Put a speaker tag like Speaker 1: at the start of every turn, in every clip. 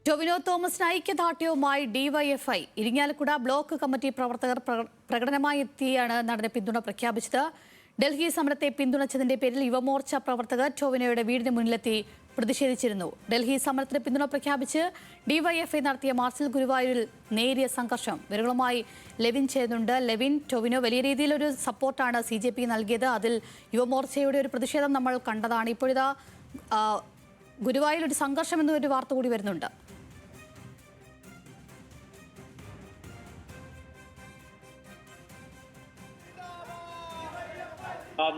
Speaker 1: ടൊവിനോ തോമസിന് ഐക്യദാർഢ്യവുമായി DYFI Irinjalakuda block committee പ്രവർത്തകർ പ്രകടനമായി എത്തിയാണ് നടനെ പിന്തുണ പ്രഖ്യാപിച്ചത്. ഡൽഹി സമരത്തെ പിന്തുണച്ചതിന്റെ പേരിൽ യുവമോർച്ച പ്രവർത്തകർ ടൊവിനോയുടെ വീടിന് മുന്നിലെത്തി പ്രതിഷേധിച്ചിരുന്നു. ഡൽഹി സമരത്തിന് പിന്തുണ പ്രഖ്യാപിച്ച് ഡിവൈഎഫ്ഐ നടത്തിയ മാർച്ചിൽ ഗുരുവായൂരിൽ നേരിയ സംഘർഷം. വിവരങ്ങളുമായി ലെവിൻ ചേരുന്നുണ്ട്. ലെവിൻ, ടൊവിനോ വലിയ രീതിയിലൊരു സപ്പോർട്ടാണ് CJP നൽകിയത്. അതിൽ യുവമോർച്ചയുടെ ഒരു പ്രതിഷേധം നമ്മൾ കണ്ടതാണ്. ഇപ്പോഴിതാ ഗുരുവായൂർ ഒരു സംഘർഷം എന്നൊരു വാർത്ത കൂടി വരുന്നുണ്ട്.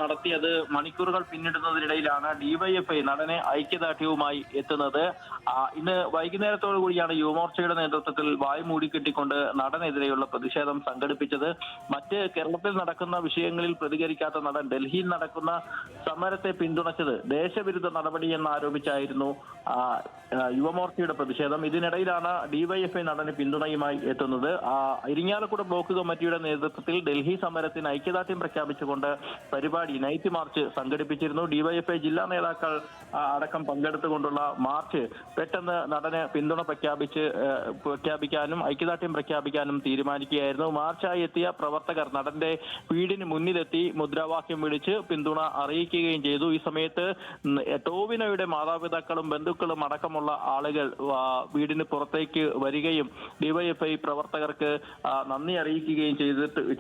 Speaker 2: നടത്തിയത് മണിക്കൂറുകൾ പിന്നിടുന്നതിനിടയിലാണ് ഡിവൈഎഫ്ഐ നടനെ ഐക്യദാർഢ്യവുമായി എത്തുന്നത്. ഇന്ന് വൈകുന്നേരത്തോടു കൂടിയാണ് യുവമോർച്ചയുടെ നേതൃത്വത്തിൽ വായ് മൂടിക്കെട്ടിക്കൊണ്ട് നടനെതിരെയുള്ള പ്രതിഷേധം സംഘടിപ്പിച്ചത്. മറ്റ് കേരളത്തിൽ നടക്കുന്ന വിഷയങ്ങളിൽ പ്രതികരിക്കാത്ത നടൻ ഡൽഹിയിൽ നടക്കുന്ന സമരത്തെ പിന്തുണച്ചത് ദേശവിരുദ്ധ നടപടി എന്നാരോപിച്ചായിരുന്നു യുവമോർച്ചയുടെ പ്രതിഷേധം. ഇതിനിടയിലാണ് ഡിവൈഎഫ്ഐ നടന് പിന്തുണയുമായി എത്തുന്നത്. ഇരിങ്ങാലക്കുട ബ്ലോക്ക് കമ്മിറ്റിയുടെ നേതൃത്വത്തിൽ ഡൽഹി സമരത്തിന് ഐക്യദാർഢ്യം പ്രഖ്യാപിച്ചുകൊണ്ട് പരിപാടി നൈറ്റ് മാർച്ച് സംഘടിപ്പിച്ചിരുന്നു. ഡിവൈഎഫ്ഐ ജില്ലാ നേതാക്കൾ അടക്കം പങ്കെടുത്തുകൊണ്ടുള്ള മാർച്ച് പെട്ടെന്ന് നടന് പിന്തുണ പ്രഖ്യാപിക്കാനും ഐക്യദാർഢ്യം പ്രഖ്യാപിക്കാനും തീരുമാനിക്കുകയായിരുന്നു. മാർച്ചായി എത്തിയ പ്രവർത്തകർ നടന്റെ വീടിന് മുന്നിലെത്തി മുദ്രാവാക്യം വിളിച്ച് പിന്തുണ അറിയിക്കുകയും ചെയ്തു. ഈ സമയത്ത് ടോവിനോയുടെ മാതാപിതാക്കളും ബന്ധുക്കളും അടക്കമുള്ള ആളുകൾ വീടിന് പുറത്തേക്ക് വരികയും ഡിവൈഎഫ്ഐ പ്രവർത്തകർക്ക് നന്ദി അറിയിക്കുകയും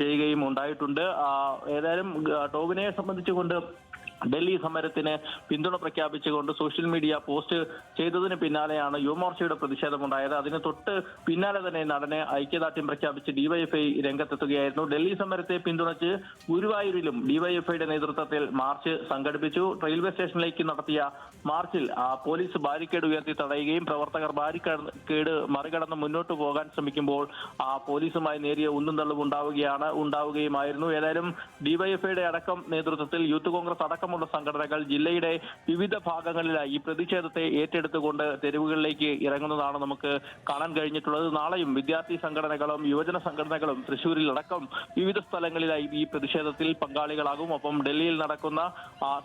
Speaker 2: ചെയ്യുകയും ഉണ്ടായിട്ടുണ്ട്. ഏതായാലും ടോവിനോയെ സംബന്ധിച്ചുകൊണ്ട് ഡൽഹി സമരത്തിന് പിന്തുണ പ്രഖ്യാപിച്ചുകൊണ്ട് സോഷ്യൽ മീഡിയ പോസ്റ്റ് ചെയ്തതിന് പിന്നാലെയാണ് യുവമോർച്ചയുടെ പ്രതിഷേധമുണ്ടായത്. അതിന് തൊട്ട് പിന്നാലെ തന്നെ നടനെ ഐക്യദാർഢ്യം പ്രഖ്യാപിച്ച് ഡിവൈഎഫ്ഐ രംഗത്തെത്തുകയായിരുന്നു. ഡൽഹി സമരത്തെ പിന്തുണച്ച് ഗുരുവായൂരിലും ഡിവൈഎഫ്ഐയുടെ നേതൃത്വത്തിൽ മാർച്ച് സംഘടിപ്പിച്ചു. റെയിൽവേ സ്റ്റേഷനിലേക്ക് നടത്തിയ മാർച്ചിൽ പോലീസ് ബാരിക്കേഡ് ഉയർത്തി തടയുകയും പ്രവർത്തകർ ബാരിക്കേഡ് മറികടന്ന് മുന്നോട്ട് പോകാൻ ശ്രമിക്കുമ്പോൾ പോലീസുമായി നേരിയ ഉന്തും തള്ളും ഉണ്ടാവുകയുമായിരുന്നു. ഏതായാലും ഡിവൈഎഫ്ഐയുടെ അടക്കം നേതൃത്വത്തിൽ യൂത്ത് കോൺഗ്രസ് അടക്കം സംഘടനകൾ ജില്ലയുടെ വിവിധ ഭാഗങ്ങളിലായി ഈ പ്രതിഷേധത്തെ ഏറ്റെടുത്തുകൊണ്ട് തെരുവുകളിലേക്ക് ഇറങ്ങുന്നതാണ് നമുക്ക് കാണാൻ കഴിഞ്ഞിട്ടുള്ളത്. നാളെയും വിദ്യാർത്ഥി സംഘടനകളും യുവജന സംഘടനകളും തൃശ്ശൂരിൽ അടക്കം വിവിധ സ്ഥലങ്ങളിലായി ഈ പ്രതിഷേധത്തിൽ പങ്കാളികളാകും. ഒപ്പം ഡൽഹിയിൽ നടക്കുന്ന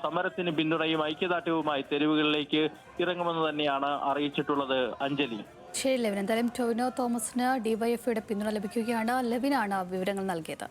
Speaker 2: സമരത്തിന് പിന്തുണയും ഐക്യദാർഢ്യവുമായി തെരുവുകളിലേക്ക് ഇറങ്ങുമെന്ന് തന്നെയാണ് അറിയിച്ചിട്ടുള്ളത്. അഞ്ജലി.
Speaker 1: ശരി ലെവിൻ, എന്തായാലും ടൊവിനോ തോമസിന് ഡിവൈഎഫ്ഐയുടെ പിന്തുണ ലഭിക്കുകയാണ്. ലെവിനാണ് വിവരങ്ങൾ നൽകിയത്.